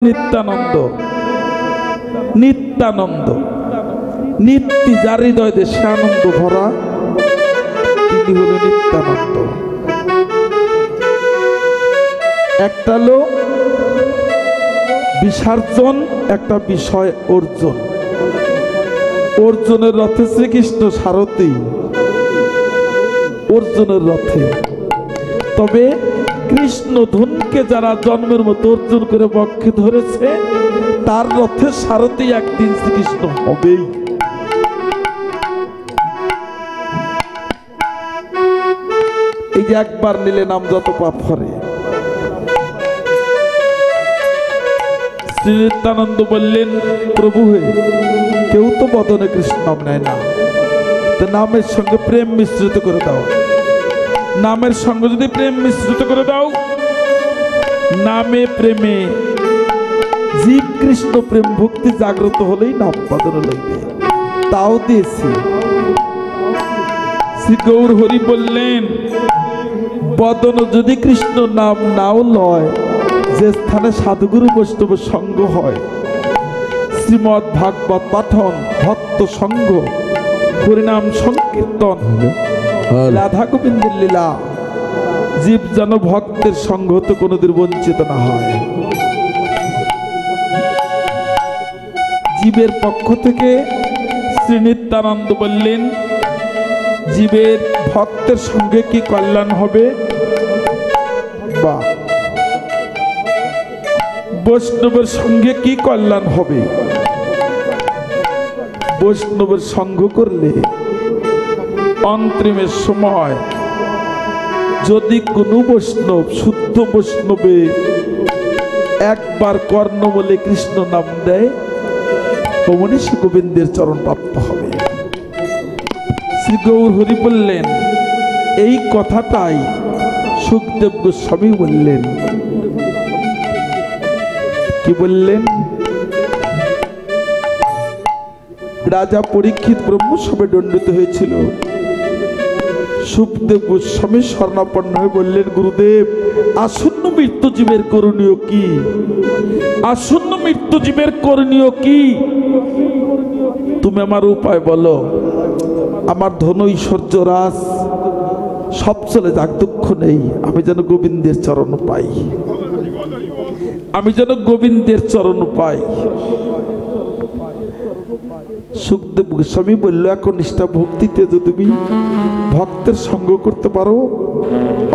নিত্যানন্দ নিত্যানন্দ নিত্যি যার হৃদয় দেশে আনন্দ ভরা তিনি হলেন নিত্যানন্দ। একটা লোক বিসর্জন, একটা বিষয় অর্জন। অর্জুনের রথে শ্রীকৃষ্ণ সারথি, অর্জুনের রথে। তবে কৃষ্ণ ধনকে যারা জন্মের মতো অর্জন করে বক্ষে ধরেছে তার রথের সারথি একদিন শ্রীকৃষ্ণ হবেই। এই যে একবার নিলে নাম যত পাপ হরে। শ্রী নিত্যানন্দ বললেন, প্রভু হে, কেউ তো বদনে কৃষ্ণ নাম নেয় না, তো নামের সঙ্গে প্রেম মিশ্রিত করে দাও। নামের সঙ্গে যদি প্রেম মিশ্রিত করে দাও, নামে প্রেমে জীব কৃষ্ণ প্রেম ভক্তি জাগ্রত হলেই নাম বদনে লাগবে, তাও দিয়েছি। শ্রী গৌর হরি বললেন, বদন যদি কৃষ্ণ নাম নাও লয়, যে স্থানে সাধুগুরু বৈষ্ণব সঙ্গ হয়, শ্রীমৎ ভাগবত পাঠন, ভক্ত সঙ্গ, হরিনাম সংকীর্তন, রাধা গোবিন্দের লীলা, জীব যেন ভক্তের সঙ্গ হতে কোনোদিন বঞ্চিত না হয়। জীবের পক্ষ থেকে শ্রী নিত্যানন্দ বললেন, জীবের ভক্তের সঙ্গে কি কল্যাণ হবে, বা বৈষ্ণবের সঙ্গে কি কল্যাণ হবে। বৈষ্ণবের সঙ্গ করলে অন্তিমের সময় যদি কোনো বৈষ্ণব, শুদ্ধ বৈষ্ণবে একবার কর্ণ বলে কৃষ্ণ নাম দেয়, তমনি শ্রী গোবিন্দের চরণ প্রাপ্ত হবে। শ্রী গৌর হরি বললেন, এই কথাটাই সুখদেব গোস্বামী বললেন। কি বললেন? রাজা পরীক্ষিত ব্রহ্মসভায় দণ্ডিত হয়েছিল। সুখদেব গোস্বামী শরণাপন্ন হয়ে বললেন, গুরুদেব, আসন্ন মৃত্যু জীবের করণীয় কি? আসন্ন মৃত্যু জীবের করণীয় কি? তুমি আমার উপায় বলো। আমার ধন ঐশ্বর্য রাজ সব চলে যাক, দুঃখ নেই, আমি যেন গোবিন্দের চরণ পাই, আমি যেন গোবিন্দের চরণ পাই। সুখদেব গোস্বামী বলল, এখন নিষ্ঠা ভক্তিতে যদি তুমি ভক্তের সঙ্গ করতে পারো,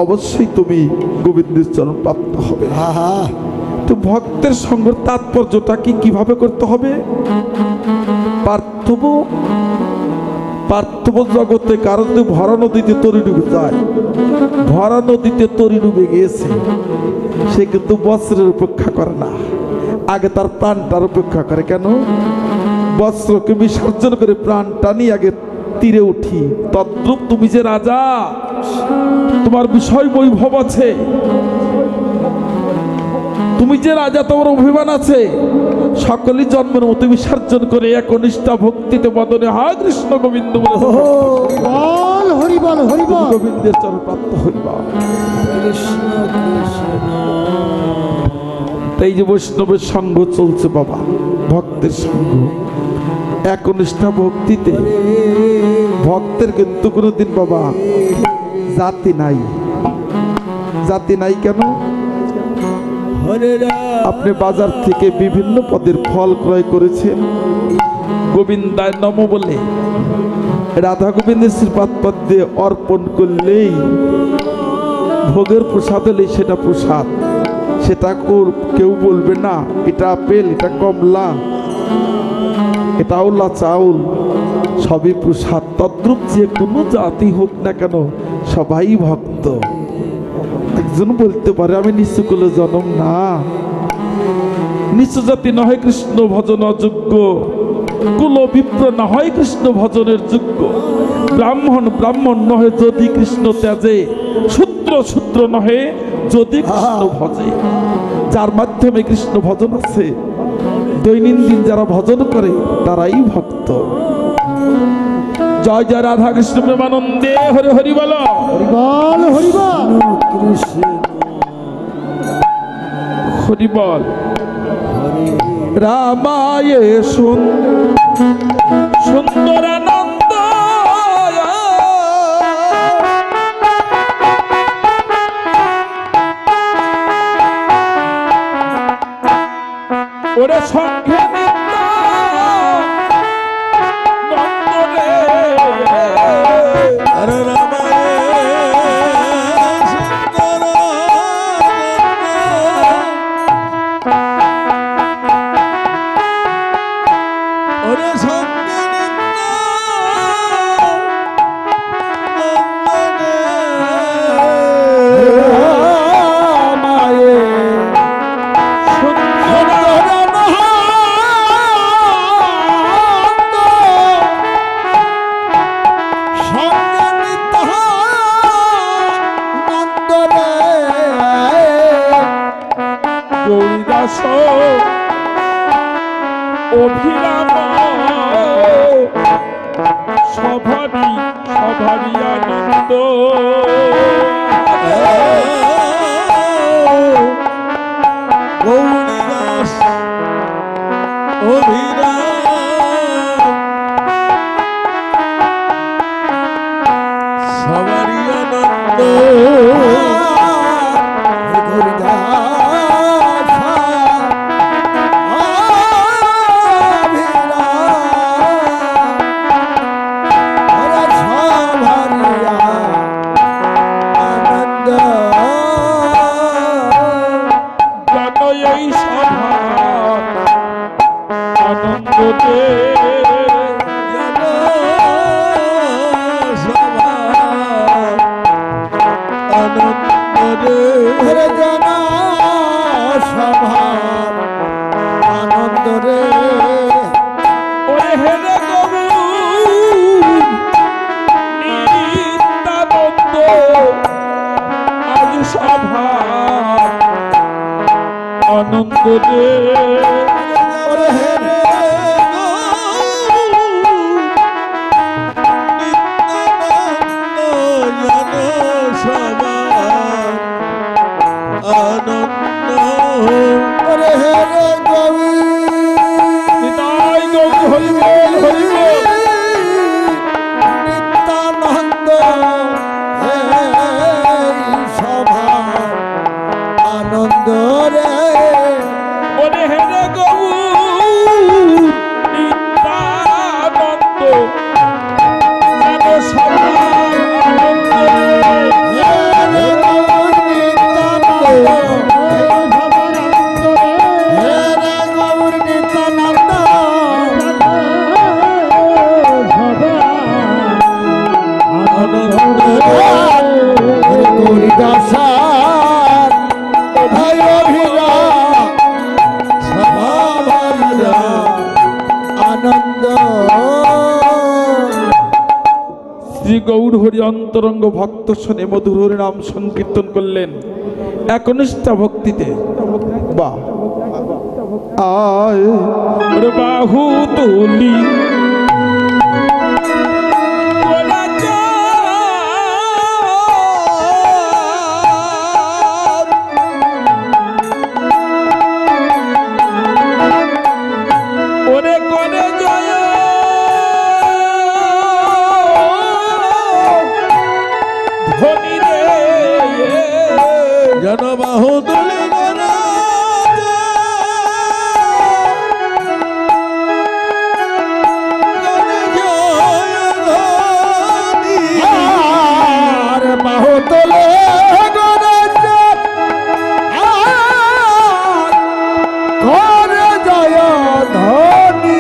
অবশ্যই তুমি গোবিন্দের চরণ প্রাপ্ত হবে। তো ভক্তের সঙ্গ তাৎপর্যটা কি, কিভাবে করতে হবে? পার্থিব জগতে কারো যদি ভরা নদীতে তরি ডুবে যায়, ভরা নদীতে তরি ডুবে গিয়েছে, সে কিন্তু বস্ত্রের উপেক্ষা করে না, আগে তার প্রাণটার উপেক্ষা করে। কেন? বস্ত্রকে বিসর্জন করে প্রাণটা নিয়ে আগে তীরে উঠি। তদ্রূপ তুমি যে রাজা, তোমার বিষয় বৈভব আছে, তুমি যে রাজা, তোমার অভিমান আছে, সকলেই জন্মের মতো বিসর্জন করে একনিষ্ঠা ভক্তিতে বদনে হা কৃষ্ণ গোবিন্দ গোবিন্দের চরণ প্রাপ্ত হইবা। তাই যে বৈষ্ণবের সঙ্গ চলছে বাবা, ভক্তের সঙ্গ, একনিষ্ঠা ভক্তিতে। ভক্তের কিন্তু কোনোদিন বাবা জাতি নাই। জাতি নাই কেন? আপনি বাজার থেকে বিভিন্ন পদের ফল ক্রয় করেছেন, গোবিন্দায় নম বলে রাধা গোবিন্দের শ্রীপাদ পদ্মে অর্পণ করলেই, ভোগের প্রসাদ হলেই সেটা প্রসাদ। সেটা কেউ বলবে না এটা আপেল, এটা কমলা, এটা আউলা চাউল, সবই প্রসাদ। তদ্রূপ যে কোনো জাতি হোক না কেন, সবাই ভক্ত। একজন বলতে পারে, আমি নিচু কুলে জনম না, নিচু জাতি নহে কৃষ্ণ ভজন অযোগ্য, কুল বিপ্র না হয় কৃষ্ণ ভজনের যোগ্য, ব্রাহ্মণ ব্রাহ্মণ নহে যদি কৃষ্ণ ত্যাজে, শূদ্র শূদ্র নহে যদি কৃষ্ণ ভজে। যার মাধ্যমে কৃষ্ণ ভজন আছে, দৈনন্দিন যারা ভজন করে তারাই ভক্ত। জয় জয় রাধা কৃষ্ণ প্রেমানন্দে, হরি হরি বলো, হরি বল, হরি বল। রামায়ে সুন্দর আনন্দ ওরে সঙ্গে অভিরাম সভারি সভারি আনন্দ গৌরীদাস অভিরাম সভারি আনন্দ আনন্দ রে শ্রী গৌর হরি অন্তরঙ্গ ভক্ত শোনে মধুর হরি নাম সংকীর্তন করলেন একনিষ্ঠ ভক্তিতে। বাহ আয় বাহু তুলি বাহু তুলি বাহু তোলে ঘরে জয় ধনী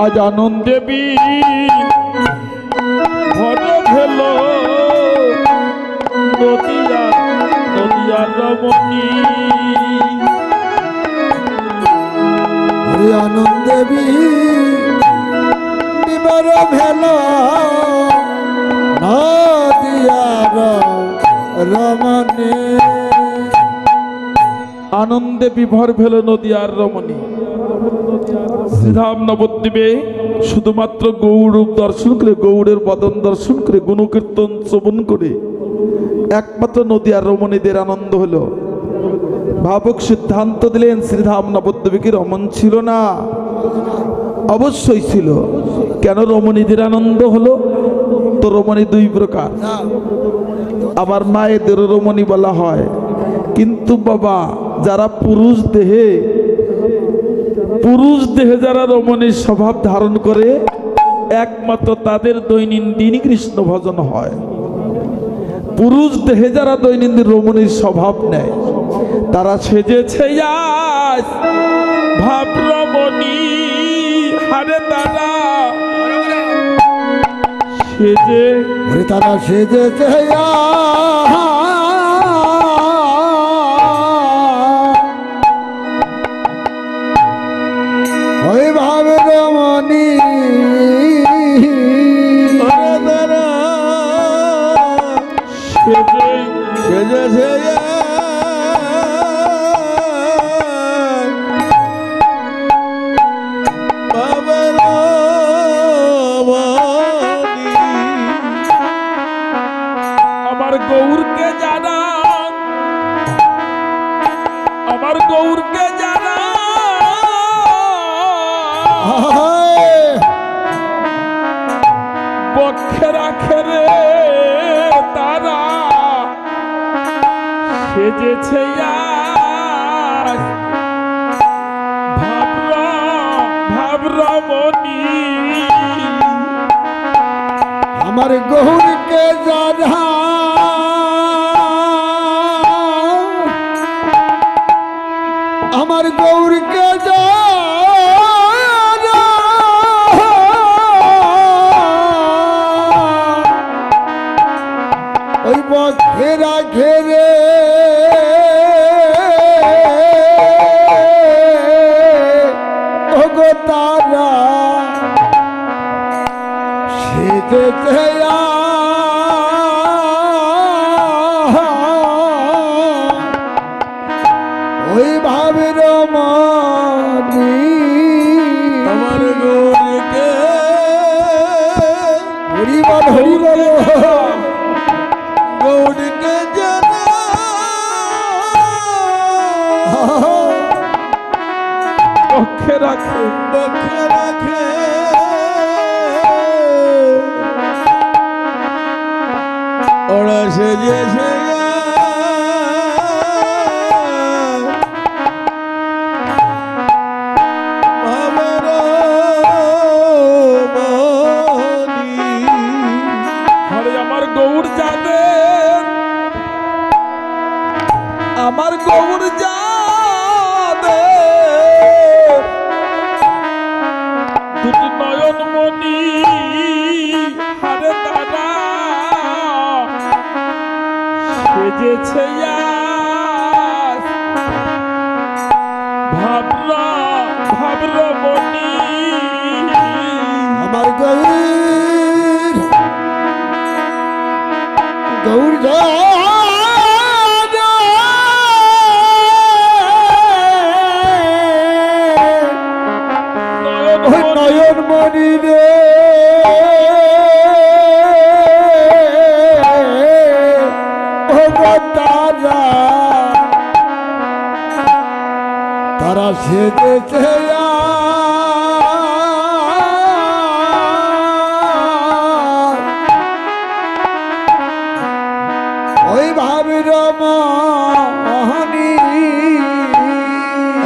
আজ আনন্দ দেবী ভর ভেল নদিয়া নদিয়ার রমণী আনন্দ দেবী বিবর ভেল নদিয়ার রমণী আনন্দে বিভর ভেল নদিয়ার রমণী। শ্রীধাম নবদ্বীপে শুধুমাত্র গৌরূপ দর্শন করে, গৌড়ের বদন দর্শন করে, গুণকীর্তন শ্রবণ করে একমাত্র নদিয়ার রমণীদের আনন্দ হলো। ভাবক সিদ্ধান্ত দিলেন শ্রীধাম নবদ্বীপে কি রমণ ছিল না? অবশ্যই ছিল। কেন রমণীদের আনন্দ হলো? তো রমণী দুই প্রকার, আমার মায়েদের রমণী বলা হয়, কিন্তু বাবা যারা পুরুষ দেহে যারা রমণীর স্বভাব ধারণ করে একমাত্র তাদের দৈনন্দিন কৃষ্ণ ভজন হয়। পুরুষ দেহে যারা দৈনন্দিন রমণীর স্বভাব নেয় তারা সেজেছে ভাব রমণী হারে তারা সেজেছে ওই ভাব রমণী সেজেছে আমার গৌরকে জানা, আমার গৌরকে জানা পক্ষে রাখে রে তারা সেজেছে ভাব রমণী আমার গৌরকে জানা আমার গৌরকে জানা ওই বক্ষেরা ঘেরে ওগো তারা সেজেছে ওই ভাবে রমণী আমার গৌরকে হরি বল হরি বল গৌরকে জানা পক্ষে রাখে ওরা সেজেছে আমার গৌর যাদের, আমার গৌর যাদের দুটি নয়ন মণি হারে তারা সেজেছে ভাব রমণী আমার গৌর নয়ন মণি রে তারা সেজেছে ওই ভাবি রমণী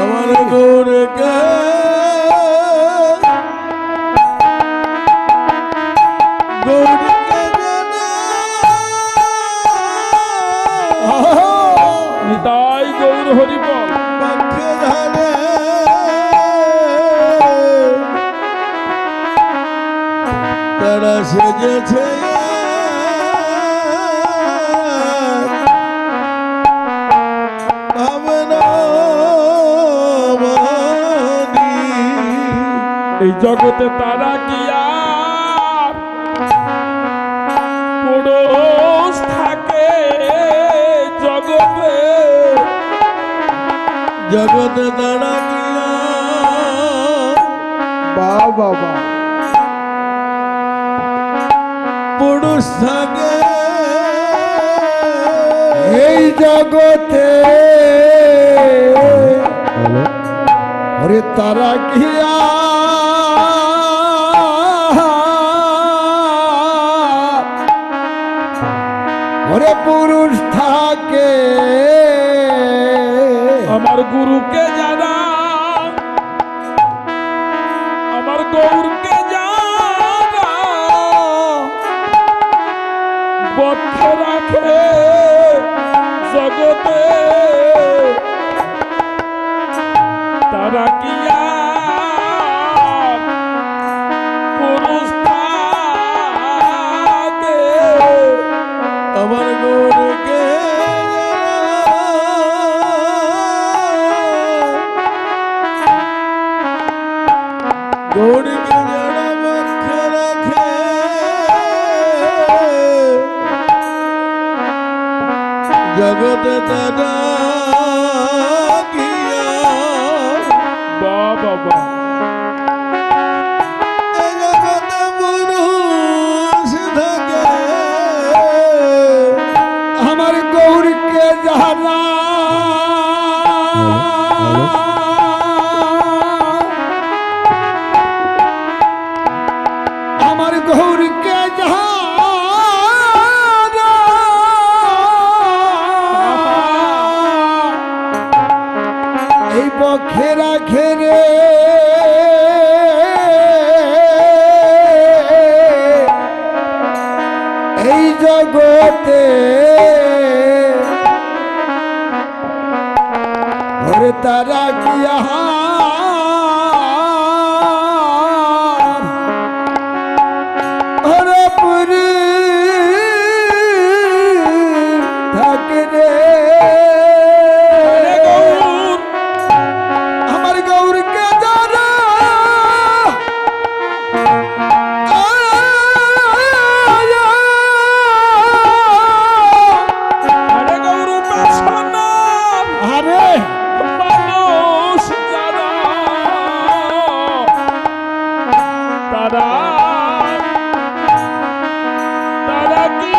আমার গৌরকে নিতাই গৌর হরি বল পক্ষে ধারে তারা সেজেছে এই জগতে তারা কি আর পুরুষ থাকে জগতে জগতে তারা কি আর বাবা পুরুষ থাকে এই জগতে ওরে তারা কি ওরে পুরুষ থাকে আমার গুরুকে জানা আমার গৌরকে জানা বক্ষে রাখে জগতে তারা কি আর পুরুষ থাকে আমার গৌরকে গৌরকে যারা বক্ষে রাখে জগতে তারা গিয়া বাবা জগতে পুরুষ থাকে আমার গৌরকে জানা আমার গৌরকে জানা এই বখেরা ঘেরে এই জগতে ওরে তারা কি ওরে পুরি থাকে রে আমার গৌরকে জানা আরে গৌর পাশানা আরে মানুষ যারা তারা তারা কি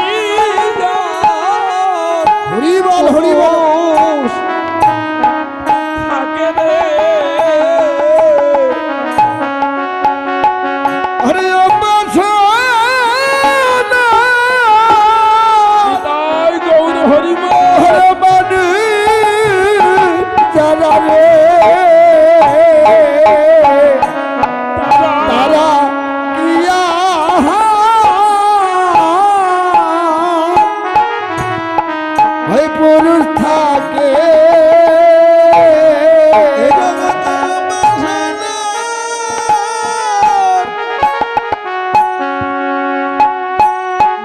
হরিবল হরিবল থাকে রে আরে তাই গৌর হরিব যারা রে তারা তারা কিয়া ওই পুরুষ থাকে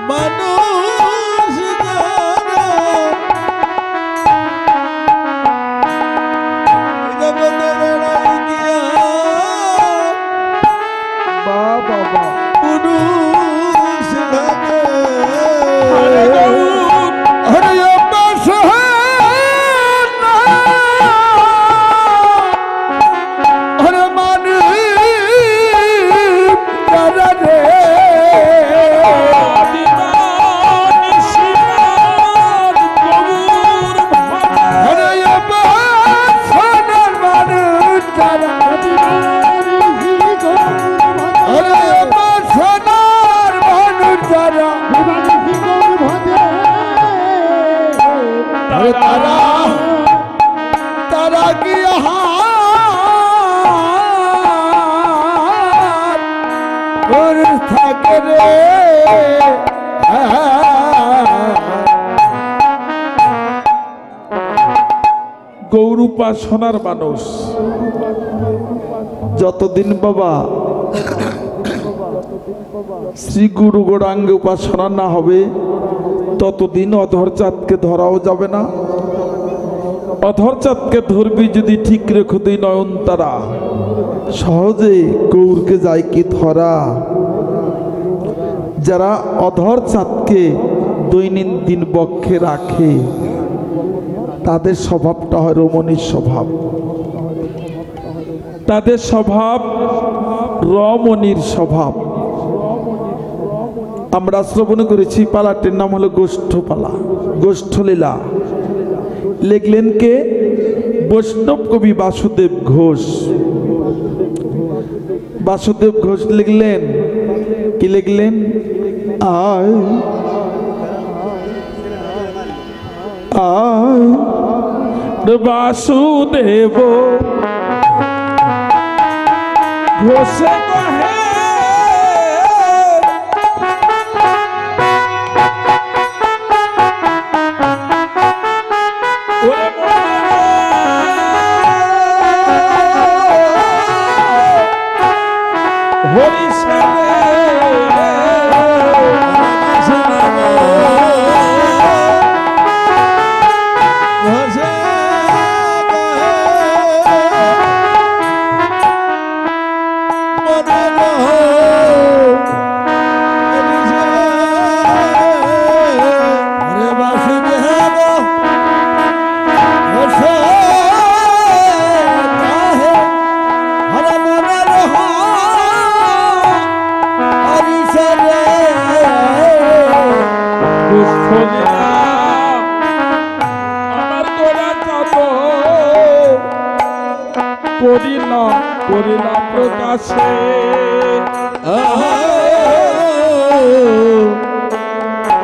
মানুষ যারা জগতে লড়াই গিয়া বাবা পুরুষ থাকে আরে গৌর হরে হরে মানে যারা রে আদিবানি শিবার গৌর হরে সোনার মানুষ যারা হরে সোনার মানুষ যারা হরে তারা তারা কি পুরুষ থাকে রে গৌরূপা সোনার মানুষ যতদিন বাবা শ্রী গুরু গৌরাঙ্গে উপাসনা না হবে ততদিন অধর চাঁদকে ধরাও যাবে না। অধর চাঁদকে ধরবি যদি ঠিক রেখো তুই নয়ন তারা, সহজে গৌরকে যায় কি ধরা। যারা অধর চাঁদকে দৈনন্দিন বক্ষে রাখে তাদের স্বভাবটা হয় রমণীর স্বভাব, তাদের স্বভাব রমণীর স্বভাব। আমরা শ্রবণ করেছি পালাটির নাম হলো গোষ্ঠপালা, গোষ্ঠলীলা। লিখলেন কে? বৈষ্ণব কবি বাসুদেব ঘোষ। বাসুদেব ঘোষ লিখলেন কি লিখলেন? আয় আয় বাসুদেব ঘোষে কহে করিলা প্রকাশে।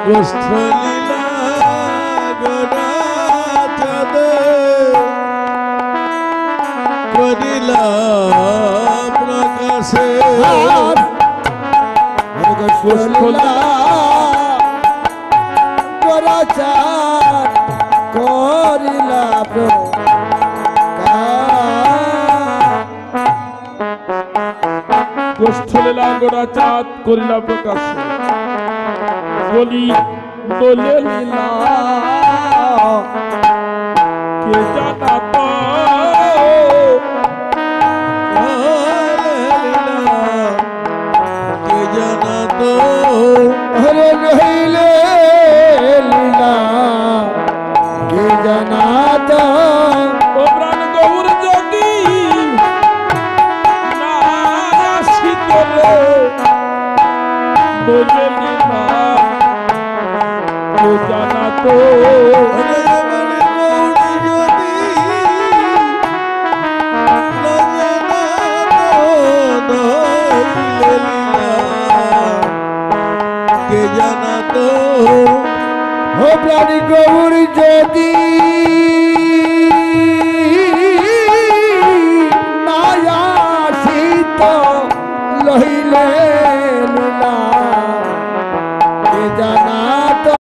গোষ্ঠলীলা গোরা চাঁদ করিলা প্রকাশে। গোষ্ঠলীলা গোরা চাঁদ করিলা গোষ্ঠলীলা গোরা চাঁদ করিলা প্রকাশে। বলি দোলে লীলা কে জানা তো, কে জানা তো হরে রহিলে লীলা কে জানা তো। ও প্রাণ গৌর যোগী না আসিত রে দোলে লীলা কে জানা তো। কে জানা তো ও প্রাণী গৌর যদি